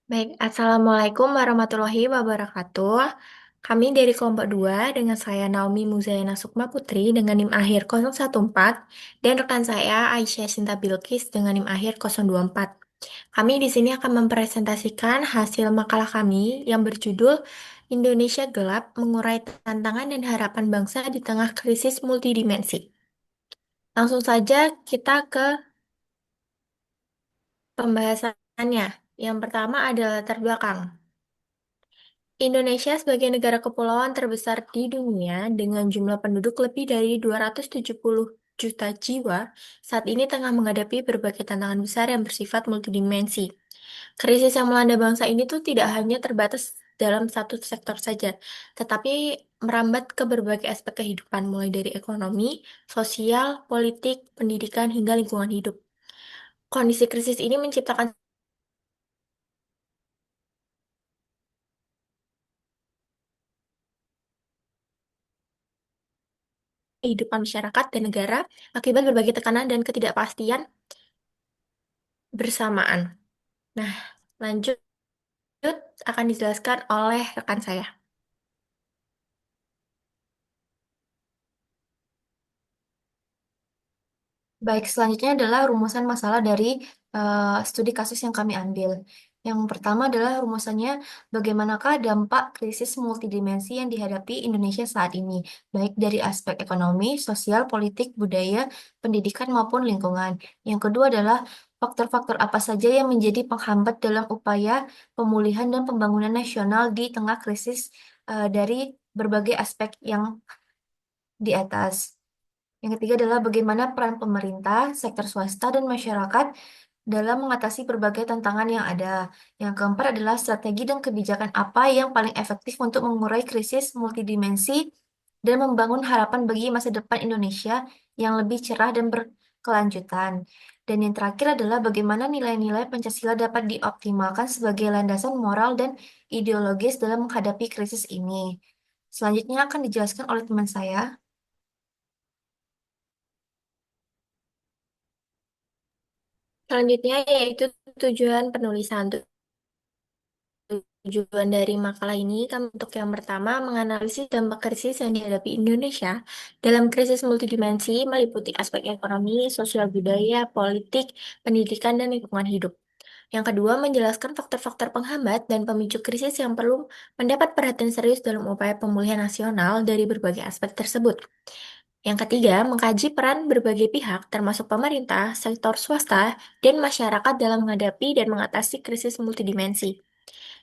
Baik, Assalamualaikum warahmatullahi wabarakatuh. Kami dari kelompok 2 dengan saya Naomi Muzayana Sukma Putri dengan NIM akhir 014 dan rekan saya Aisyah Sinta Bilqis dengan NIM akhir 024. Kami di sini akan mempresentasikan hasil makalah kami yang berjudul Indonesia Gelap Mengurai Tantangan dan Harapan Bangsa di Tengah Krisis Multidimensi. Langsung saja kita ke pembahasannya. Yang pertama adalah latar belakang. Indonesia sebagai negara kepulauan terbesar di dunia dengan jumlah penduduk lebih dari 270 juta jiwa, saat ini tengah menghadapi berbagai tantangan besar yang bersifat multidimensi. Krisis yang melanda bangsa ini tuh tidak hanya terbatas dalam satu sektor saja, tetapi merambat ke berbagai aspek kehidupan, mulai dari ekonomi, sosial, politik, pendidikan, hingga lingkungan hidup. Kondisi krisis ini menciptakan kehidupan masyarakat dan negara akibat berbagai tekanan dan ketidakpastian bersamaan. Nah, lanjut akan dijelaskan oleh rekan saya. Baik, selanjutnya adalah rumusan masalah dari studi kasus yang kami ambil. Yang pertama adalah rumusannya bagaimanakah dampak krisis multidimensi yang dihadapi Indonesia saat ini, baik dari aspek ekonomi, sosial, politik, budaya, pendidikan maupun lingkungan. Yang kedua adalah faktor-faktor apa saja yang menjadi penghambat dalam upaya pemulihan dan pembangunan nasional di tengah krisis dari berbagai aspek yang di atas. Yang ketiga adalah bagaimana peran pemerintah, sektor swasta, dan masyarakat dalam mengatasi berbagai tantangan yang ada. Yang keempat adalah strategi dan kebijakan apa yang paling efektif untuk mengurai krisis multidimensi dan membangun harapan bagi masa depan Indonesia yang lebih cerah dan berkelanjutan. Dan yang terakhir adalah bagaimana nilai-nilai Pancasila dapat dioptimalkan sebagai landasan moral dan ideologis dalam menghadapi krisis ini. Selanjutnya akan dijelaskan oleh teman saya. Selanjutnya yaitu tujuan penulisan. Tujuan dari makalah ini kami untuk yang pertama menganalisis dampak krisis yang dihadapi Indonesia dalam krisis multidimensi meliputi aspek ekonomi, sosial budaya, politik, pendidikan, dan lingkungan hidup. Yang kedua, menjelaskan faktor-faktor penghambat dan pemicu krisis yang perlu mendapat perhatian serius dalam upaya pemulihan nasional dari berbagai aspek tersebut. Yang ketiga, mengkaji peran berbagai pihak, termasuk pemerintah, sektor swasta, dan masyarakat dalam menghadapi dan mengatasi krisis multidimensi.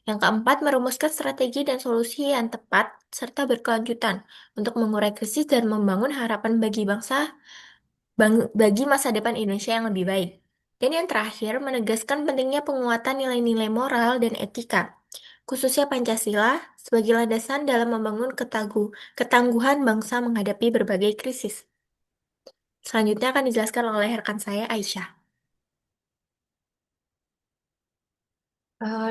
Yang keempat, merumuskan strategi dan solusi yang tepat serta berkelanjutan untuk mengurai krisis dan membangun harapan bagi bagi masa depan Indonesia yang lebih baik. Dan yang terakhir, menegaskan pentingnya penguatan nilai-nilai moral dan etika, khususnya Pancasila, sebagai landasan dalam membangun ketangguhan bangsa menghadapi berbagai krisis. Selanjutnya akan dijelaskan oleh rekan saya, Aisyah.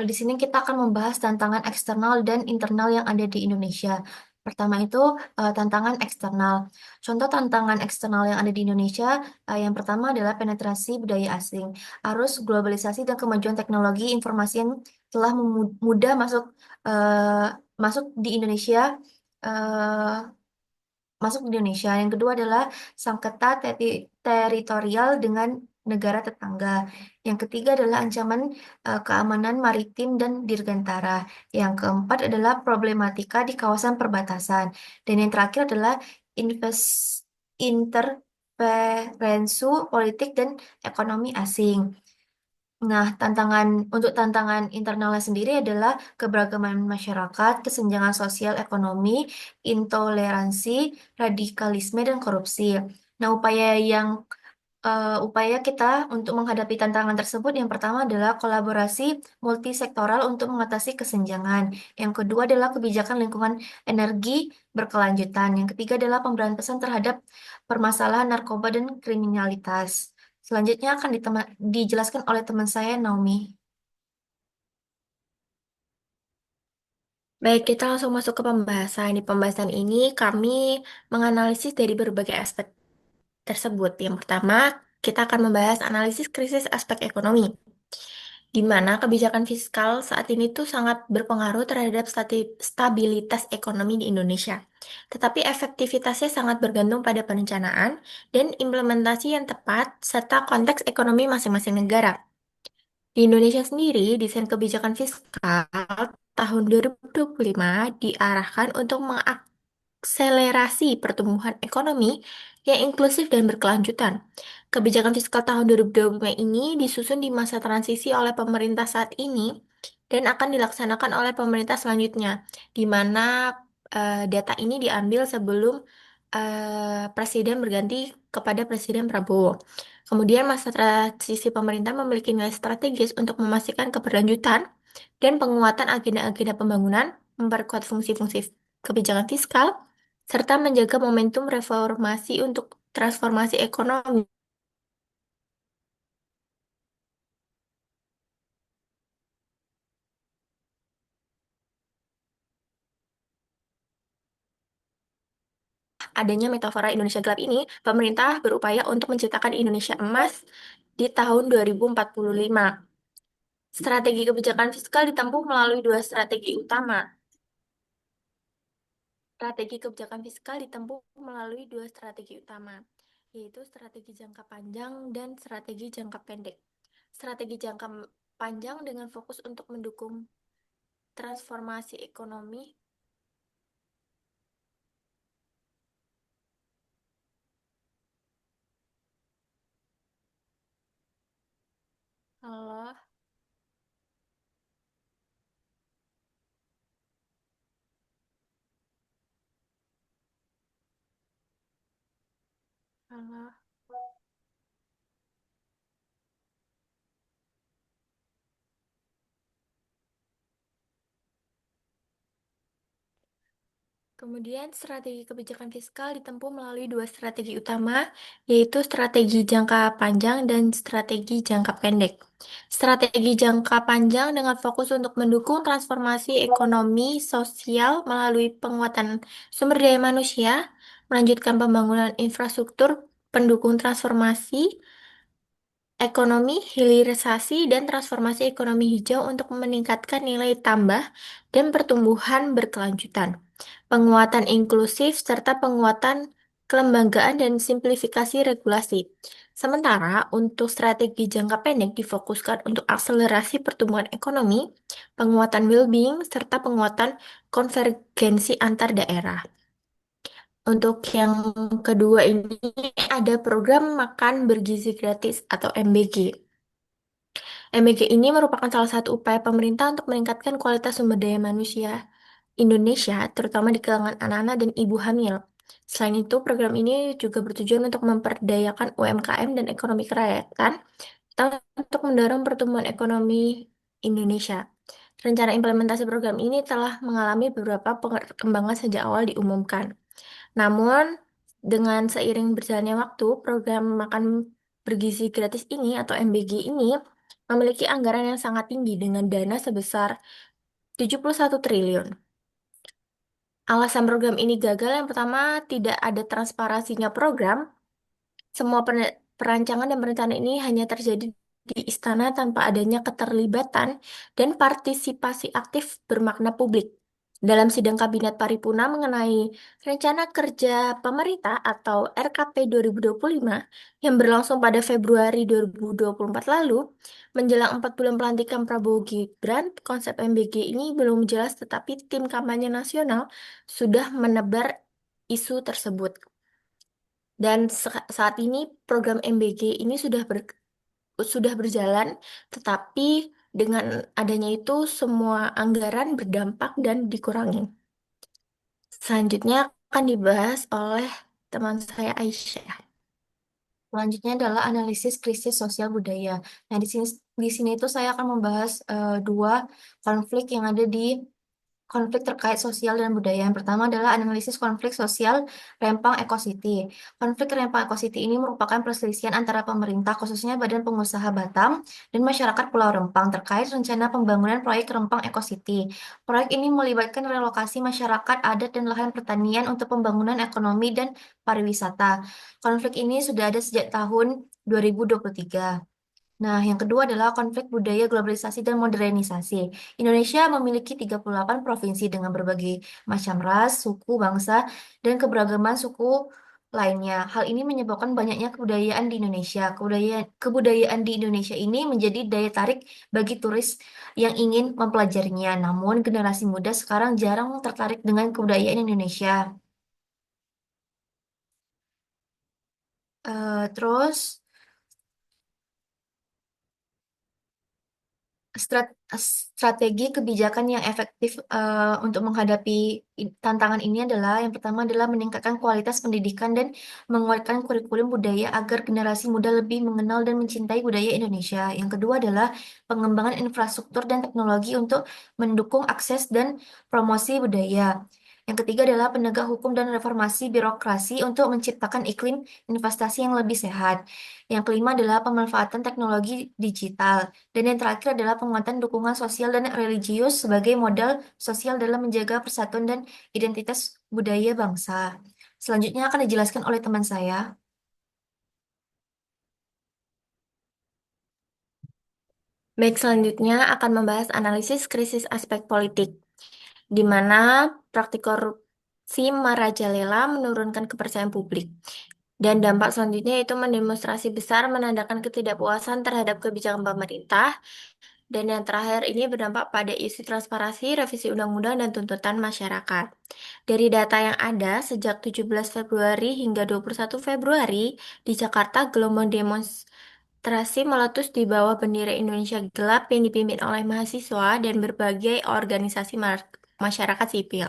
Di sini kita akan membahas tantangan eksternal dan internal yang ada di Indonesia. Pertama itu tantangan eksternal. Contoh tantangan eksternal yang ada di Indonesia, yang pertama adalah penetrasi budaya asing, arus globalisasi dan kemajuan teknologi informasi yang telah mudah masuk di Indonesia. eh, Masuk di Indonesia. Yang kedua adalah sengketa teritorial dengan negara tetangga. Yang ketiga adalah ancaman keamanan maritim dan dirgantara. Yang keempat adalah problematika di kawasan perbatasan. Dan yang terakhir adalah interferensi politik dan ekonomi asing. Nah, tantangan internalnya sendiri adalah keberagaman masyarakat, kesenjangan sosial ekonomi, intoleransi, radikalisme dan korupsi. Nah, upaya kita untuk menghadapi tantangan tersebut yang pertama adalah kolaborasi multisektoral untuk mengatasi kesenjangan. Yang kedua adalah kebijakan lingkungan energi berkelanjutan. Yang ketiga adalah pemberantasan terhadap permasalahan narkoba dan kriminalitas. Selanjutnya akan dijelaskan oleh teman saya, Naomi. Baik, kita langsung masuk ke pembahasan. Di pembahasan ini kami menganalisis dari berbagai aspek tersebut. Yang pertama, kita akan membahas analisis krisis aspek ekonomi. di mana kebijakan fiskal saat ini tuh sangat berpengaruh terhadap stabilitas ekonomi di Indonesia. Tetapi efektivitasnya sangat bergantung pada perencanaan dan implementasi yang tepat serta konteks ekonomi masing-masing negara. Di Indonesia sendiri, desain kebijakan fiskal tahun 2025 diarahkan untuk akselerasi pertumbuhan ekonomi yang inklusif dan berkelanjutan. Kebijakan fiskal tahun 2025 ini disusun di masa transisi oleh pemerintah saat ini dan akan dilaksanakan oleh pemerintah selanjutnya, di mana data ini diambil sebelum presiden berganti kepada Presiden Prabowo. Kemudian masa transisi pemerintah memiliki nilai strategis untuk memastikan keberlanjutan dan penguatan agenda-agenda pembangunan, memperkuat fungsi-fungsi kebijakan fiskal, serta menjaga momentum reformasi untuk transformasi ekonomi. Adanya metafora Indonesia gelap ini, pemerintah berupaya untuk menciptakan Indonesia emas di tahun 2045. Strategi kebijakan fiskal ditempuh melalui dua strategi utama. Strategi kebijakan fiskal ditempuh melalui dua strategi utama, yaitu strategi jangka panjang dan strategi jangka pendek. Strategi jangka panjang dengan fokus untuk mendukung transformasi ekonomi. Halo, halo, Kemudian, strategi kebijakan fiskal ditempuh melalui dua strategi utama, yaitu strategi jangka panjang dan strategi jangka pendek. Strategi jangka panjang dengan fokus untuk mendukung transformasi ekonomi sosial melalui penguatan sumber daya manusia, melanjutkan pembangunan infrastruktur pendukung transformasi ekonomi, hilirisasi, dan transformasi ekonomi hijau untuk meningkatkan nilai tambah dan pertumbuhan berkelanjutan, penguatan inklusif, serta penguatan kelembagaan dan simplifikasi regulasi. Sementara untuk strategi jangka pendek difokuskan untuk akselerasi pertumbuhan ekonomi, penguatan well-being, serta penguatan konvergensi antar daerah. Untuk yang kedua ini ada program makan bergizi gratis atau MBG. MBG ini merupakan salah satu upaya pemerintah untuk meningkatkan kualitas sumber daya manusia Indonesia, terutama di kalangan anak-anak dan ibu hamil. Selain itu, program ini juga bertujuan untuk memperdayakan UMKM dan ekonomi kerakyatan, atau untuk mendorong pertumbuhan ekonomi Indonesia. Rencana implementasi program ini telah mengalami beberapa perkembangan sejak awal diumumkan. Namun, dengan seiring berjalannya waktu, program makan bergizi gratis ini atau MBG ini memiliki anggaran yang sangat tinggi dengan dana sebesar 71 triliun. Alasan program ini gagal yang pertama, tidak ada transparansinya program. Semua perancangan dan perencanaan ini hanya terjadi di istana tanpa adanya keterlibatan dan partisipasi aktif bermakna publik. Dalam sidang Kabinet Paripurna mengenai Rencana Kerja Pemerintah atau RKP 2025 yang berlangsung pada Februari 2024 lalu, menjelang 4 bulan pelantikan Prabowo Gibran, konsep MBG ini belum jelas tetapi tim kampanye nasional sudah menebar isu tersebut. Dan saat ini program MBG ini sudah berjalan, tetapi dengan adanya itu semua anggaran berdampak dan dikurangi. Selanjutnya akan dibahas oleh teman saya Aisyah. Selanjutnya adalah analisis krisis sosial budaya. Nah, di sini itu saya akan membahas dua konflik yang ada di konflik terkait sosial dan budaya. Yang pertama adalah analisis konflik sosial Rempang Eco City. Konflik Rempang Eco City ini merupakan perselisihan antara pemerintah, khususnya Badan Pengusaha Batam, dan masyarakat Pulau Rempang terkait rencana pembangunan proyek Rempang Eco City. Proyek ini melibatkan relokasi masyarakat adat dan lahan pertanian untuk pembangunan ekonomi dan pariwisata. Konflik ini sudah ada sejak tahun 2023. Nah, yang kedua adalah konflik budaya, globalisasi, dan modernisasi. Indonesia memiliki 38 provinsi dengan berbagai macam ras, suku, bangsa, dan keberagaman suku lainnya. Hal ini menyebabkan banyaknya kebudayaan di Indonesia. Kebudayaan di Indonesia ini menjadi daya tarik bagi turis yang ingin mempelajarinya. Namun, generasi muda sekarang jarang tertarik dengan kebudayaan Indonesia. Terus, strategi kebijakan yang efektif untuk menghadapi tantangan ini adalah yang pertama adalah meningkatkan kualitas pendidikan dan menguatkan kurikulum budaya agar generasi muda lebih mengenal dan mencintai budaya Indonesia. Yang kedua adalah pengembangan infrastruktur dan teknologi untuk mendukung akses dan promosi budaya. Yang ketiga adalah penegak hukum dan reformasi birokrasi untuk menciptakan iklim investasi yang lebih sehat. Yang kelima adalah pemanfaatan teknologi digital. Dan yang terakhir adalah penguatan dukungan sosial dan religius sebagai modal sosial dalam menjaga persatuan dan identitas budaya bangsa. Selanjutnya akan dijelaskan oleh teman saya. Baik, selanjutnya akan membahas analisis krisis aspek politik, di mana praktik korupsi merajalela menurunkan kepercayaan publik. Dan dampak selanjutnya itu mendemonstrasi besar menandakan ketidakpuasan terhadap kebijakan pemerintah. Dan yang terakhir ini berdampak pada isu transparansi, revisi undang-undang, dan tuntutan masyarakat. Dari data yang ada, sejak 17 Februari hingga 21 Februari, di Jakarta gelombang demonstrasi meletus di bawah bendera Indonesia gelap yang dipimpin oleh mahasiswa dan berbagai organisasi masyarakat sipil.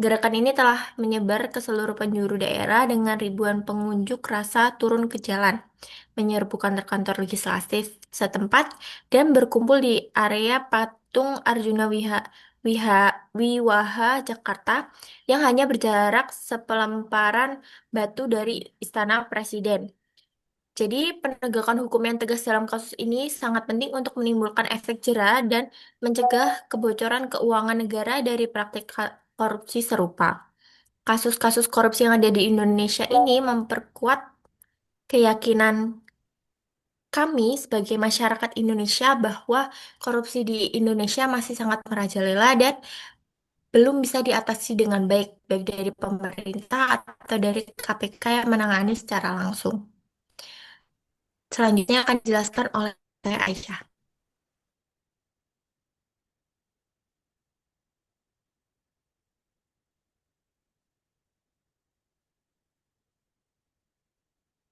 Gerakan ini telah menyebar ke seluruh penjuru daerah dengan ribuan pengunjuk rasa turun ke jalan, menyerbu kantor-kantor legislatif setempat, dan berkumpul di area Patung Arjuna Wiwaha, Jakarta, yang hanya berjarak sepelemparan batu dari Istana Presiden. Jadi, penegakan hukum yang tegas dalam kasus ini sangat penting untuk menimbulkan efek jera dan mencegah kebocoran keuangan negara dari praktik korupsi serupa. Kasus-kasus korupsi yang ada di Indonesia ini memperkuat keyakinan kami sebagai masyarakat Indonesia bahwa korupsi di Indonesia masih sangat merajalela dan belum bisa diatasi dengan baik, baik dari pemerintah atau dari KPK yang menangani secara langsung. Selanjutnya akan dijelaskan oleh saya Aisyah.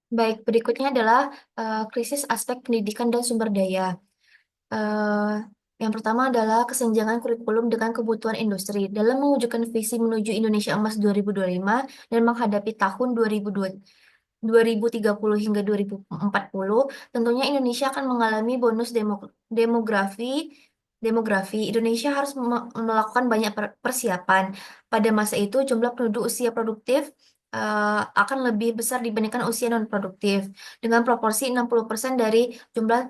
Baik, berikutnya adalah krisis aspek pendidikan dan sumber daya. Eh, yang pertama adalah kesenjangan kurikulum dengan kebutuhan industri. Dalam mewujudkan visi menuju Indonesia Emas 2025 dan menghadapi tahun 2030 hingga 2040, tentunya Indonesia akan mengalami bonus demografi. Indonesia harus melakukan banyak persiapan. Pada masa itu, jumlah penduduk usia produktif akan lebih besar dibandingkan usia non-produktif, dengan proporsi 60% dari jumlah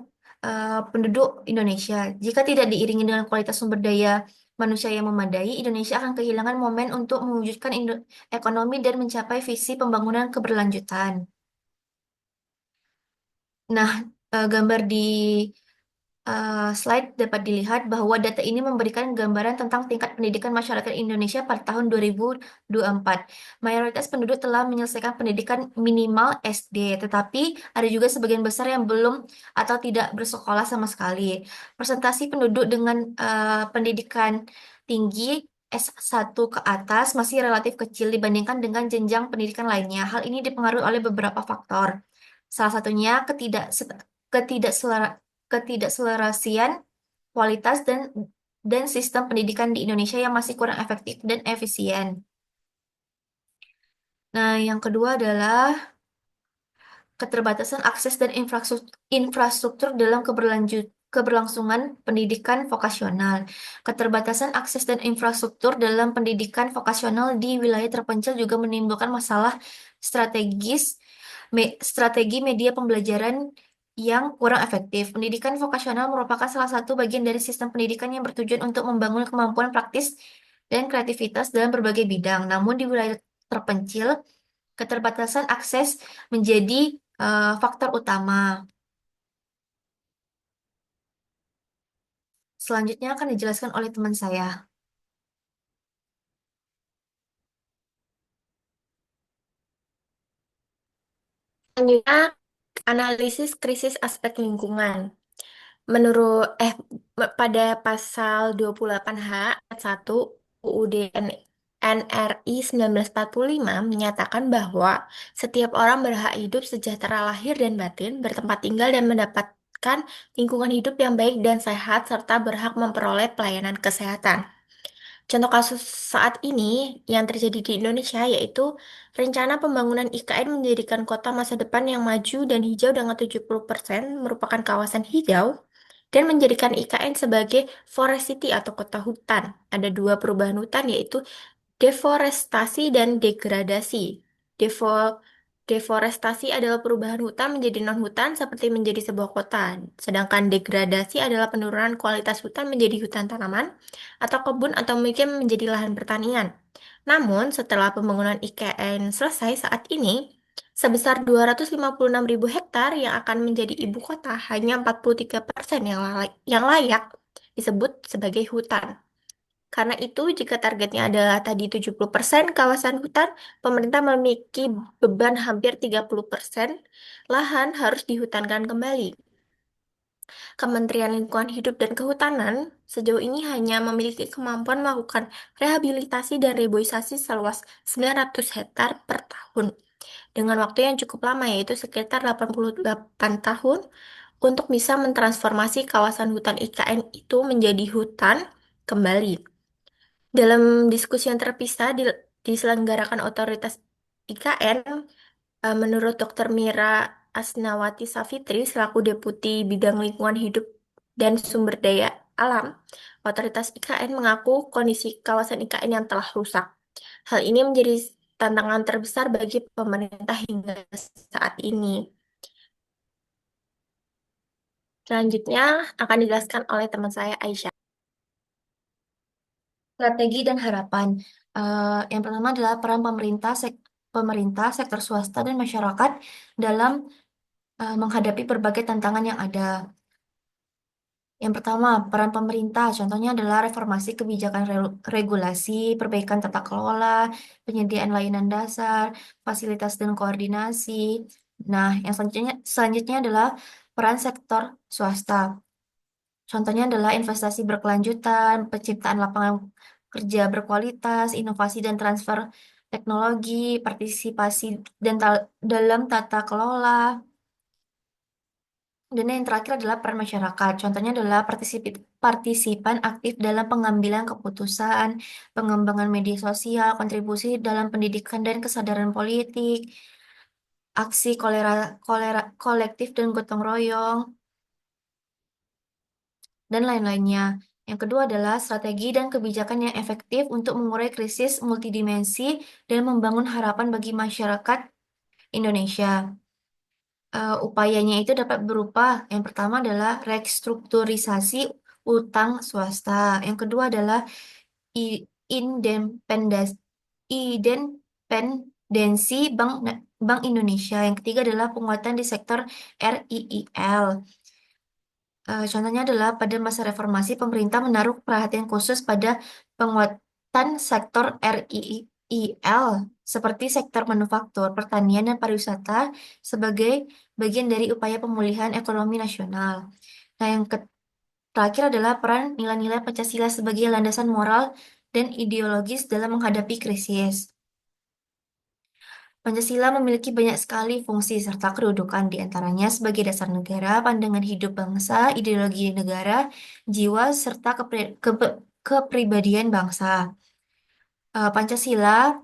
penduduk Indonesia. Jika tidak diiringi dengan kualitas sumber daya manusia yang memadai, Indonesia akan kehilangan momen untuk mewujudkan ekonomi dan mencapai visi pembangunan keberlanjutan. Nah, gambar di slide dapat dilihat bahwa data ini memberikan gambaran tentang tingkat pendidikan masyarakat Indonesia pada tahun 2024. Mayoritas penduduk telah menyelesaikan pendidikan minimal SD, tetapi ada juga sebagian besar yang belum atau tidak bersekolah sama sekali. Persentase penduduk dengan pendidikan tinggi S1 ke atas masih relatif kecil dibandingkan dengan jenjang pendidikan lainnya. Hal ini dipengaruhi oleh beberapa faktor. Salah satunya ketidakselerasian kualitas dan sistem pendidikan di Indonesia yang masih kurang efektif dan efisien. Nah, yang kedua adalah keterbatasan akses dan infrastruktur dalam keberlangsungan pendidikan vokasional. Keterbatasan akses dan infrastruktur dalam pendidikan vokasional di wilayah terpencil juga menimbulkan masalah strategi media pembelajaran yang kurang efektif. Pendidikan vokasional merupakan salah satu bagian dari sistem pendidikan yang bertujuan untuk membangun kemampuan praktis dan kreativitas dalam berbagai bidang. Namun di wilayah terpencil, keterbatasan akses menjadi faktor utama. Selanjutnya akan dijelaskan oleh teman saya. Selanjutnya, analisis krisis aspek lingkungan. Menurut pada pasal 28H ayat 1 UUD NRI 1945 menyatakan bahwa setiap orang berhak hidup sejahtera lahir dan batin, bertempat tinggal dan mendapatkan lingkungan hidup yang baik dan sehat serta berhak memperoleh pelayanan kesehatan. Contoh kasus saat ini yang terjadi di Indonesia yaitu rencana pembangunan IKN menjadikan kota masa depan yang maju dan hijau dengan 70% merupakan kawasan hijau dan menjadikan IKN sebagai forest city atau kota hutan. Ada dua perubahan hutan yaitu deforestasi dan degradasi. Deforestasi adalah perubahan hutan menjadi non-hutan seperti menjadi sebuah kota. Sedangkan degradasi adalah penurunan kualitas hutan menjadi hutan tanaman atau kebun atau mungkin menjadi lahan pertanian. Namun, setelah pembangunan IKN selesai saat ini, sebesar 256.000 hektar yang akan menjadi ibu kota, hanya 43% yang layak disebut sebagai hutan. Karena itu, jika targetnya adalah tadi 70% kawasan hutan, pemerintah memiliki beban hampir 30% lahan harus dihutankan kembali. Kementerian Lingkungan Hidup dan Kehutanan sejauh ini hanya memiliki kemampuan melakukan rehabilitasi dan reboisasi seluas 900 hektar per tahun. Dengan waktu yang cukup lama yaitu sekitar 88 tahun untuk bisa mentransformasi kawasan hutan IKN itu menjadi hutan kembali. Dalam diskusi yang terpisah diselenggarakan otoritas IKN, menurut Dr. Mira Asnawati Savitri selaku Deputi Bidang Lingkungan Hidup dan Sumber Daya Alam, otoritas IKN mengaku kondisi kawasan IKN yang telah rusak. Hal ini menjadi tantangan terbesar bagi pemerintah hingga saat ini. Selanjutnya akan dijelaskan oleh teman saya Aisyah. Strategi dan harapan. Yang pertama adalah peran pemerintah, sektor swasta, dan masyarakat dalam menghadapi berbagai tantangan yang ada. Yang pertama, peran pemerintah. Contohnya adalah reformasi kebijakan regulasi, perbaikan tata kelola, penyediaan layanan dasar, fasilitas dan koordinasi. Nah, yang selanjutnya adalah peran sektor swasta. Contohnya adalah investasi berkelanjutan, penciptaan lapangan kerja berkualitas, inovasi dan transfer teknologi, partisipasi dalam tata kelola. Dan yang terakhir adalah peran masyarakat. Contohnya adalah partisipan aktif dalam pengambilan keputusan, pengembangan media sosial, kontribusi dalam pendidikan dan kesadaran politik, aksi kolektif dan gotong royong, dan lain-lainnya. Yang kedua adalah strategi dan kebijakan yang efektif untuk mengurai krisis multidimensi dan membangun harapan bagi masyarakat Indonesia. Upayanya itu dapat berupa yang pertama adalah restrukturisasi utang swasta. Yang kedua adalah i- independensi independensi Bank Indonesia. Yang ketiga adalah penguatan di sektor RIIL. Contohnya adalah pada masa reformasi, pemerintah menaruh perhatian khusus pada penguatan sektor RIIL seperti sektor manufaktur, pertanian, dan pariwisata sebagai bagian dari upaya pemulihan ekonomi nasional. Nah, yang terakhir adalah peran nilai-nilai Pancasila sebagai landasan moral dan ideologis dalam menghadapi krisis. Pancasila memiliki banyak sekali fungsi serta kedudukan di antaranya sebagai dasar negara, pandangan hidup bangsa, ideologi negara, jiwa, serta kepribadian bangsa. Pancasila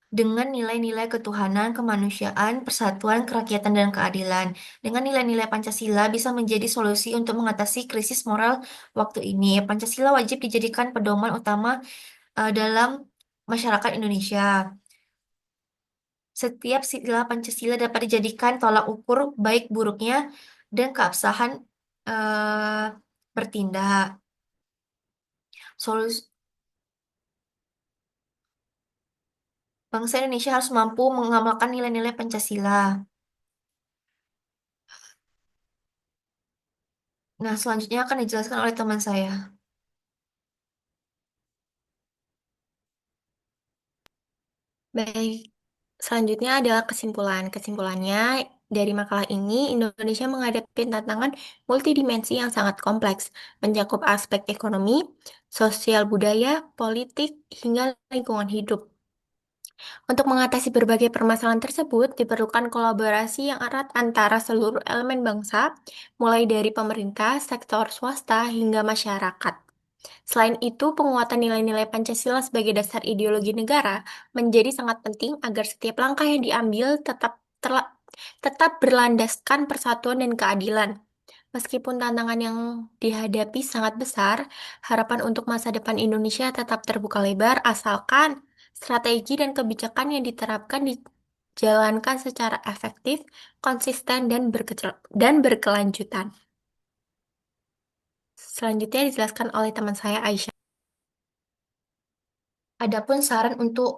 dengan nilai-nilai ketuhanan, kemanusiaan, persatuan, kerakyatan, dan keadilan. Dengan nilai-nilai Pancasila bisa menjadi solusi untuk mengatasi krisis moral waktu ini. Pancasila wajib dijadikan pedoman utama dalam masyarakat Indonesia. Setiap sila Pancasila dapat dijadikan tolak ukur baik buruknya dan keabsahan eh, bertindak. Solus Bangsa Indonesia harus mampu mengamalkan nilai-nilai Pancasila. Nah, selanjutnya akan dijelaskan oleh teman saya. Baik, selanjutnya adalah kesimpulan. Kesimpulannya, dari makalah ini, Indonesia menghadapi tantangan multidimensi yang sangat kompleks, mencakup aspek ekonomi, sosial budaya, politik, hingga lingkungan hidup. Untuk mengatasi berbagai permasalahan tersebut, diperlukan kolaborasi yang erat antara seluruh elemen bangsa, mulai dari pemerintah, sektor swasta, hingga masyarakat. Selain itu, penguatan nilai-nilai Pancasila sebagai dasar ideologi negara menjadi sangat penting agar setiap langkah yang diambil tetap berlandaskan persatuan dan keadilan. Meskipun tantangan yang dihadapi sangat besar, harapan untuk masa depan Indonesia tetap terbuka lebar asalkan strategi dan kebijakan yang diterapkan dijalankan secara efektif, konsisten, dan berkelanjutan. Selanjutnya dijelaskan oleh teman saya Aisyah. Adapun saran untuk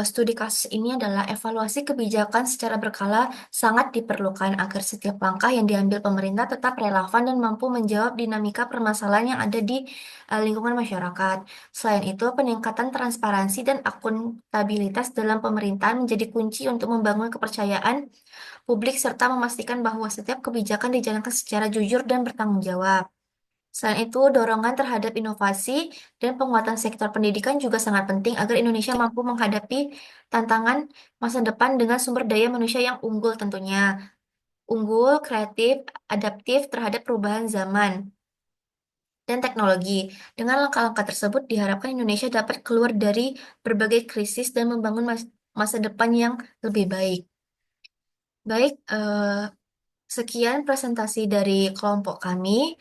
studi kasus ini adalah evaluasi kebijakan secara berkala sangat diperlukan agar setiap langkah yang diambil pemerintah tetap relevan dan mampu menjawab dinamika permasalahan yang ada di lingkungan masyarakat. Selain itu, peningkatan transparansi dan akuntabilitas dalam pemerintahan menjadi kunci untuk membangun kepercayaan publik serta memastikan bahwa setiap kebijakan dijalankan secara jujur dan bertanggung jawab. Selain itu, dorongan terhadap inovasi dan penguatan sektor pendidikan juga sangat penting agar Indonesia mampu menghadapi tantangan masa depan dengan sumber daya manusia yang unggul tentunya. Unggul, kreatif, adaptif terhadap perubahan zaman dan teknologi. Dengan langkah-langkah tersebut diharapkan Indonesia dapat keluar dari berbagai krisis dan membangun masa depan yang lebih baik. Baik, sekian presentasi dari kelompok kami.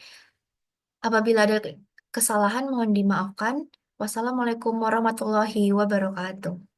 Apabila ada kesalahan mohon dimaafkan. Wassalamualaikum warahmatullahi wabarakatuh.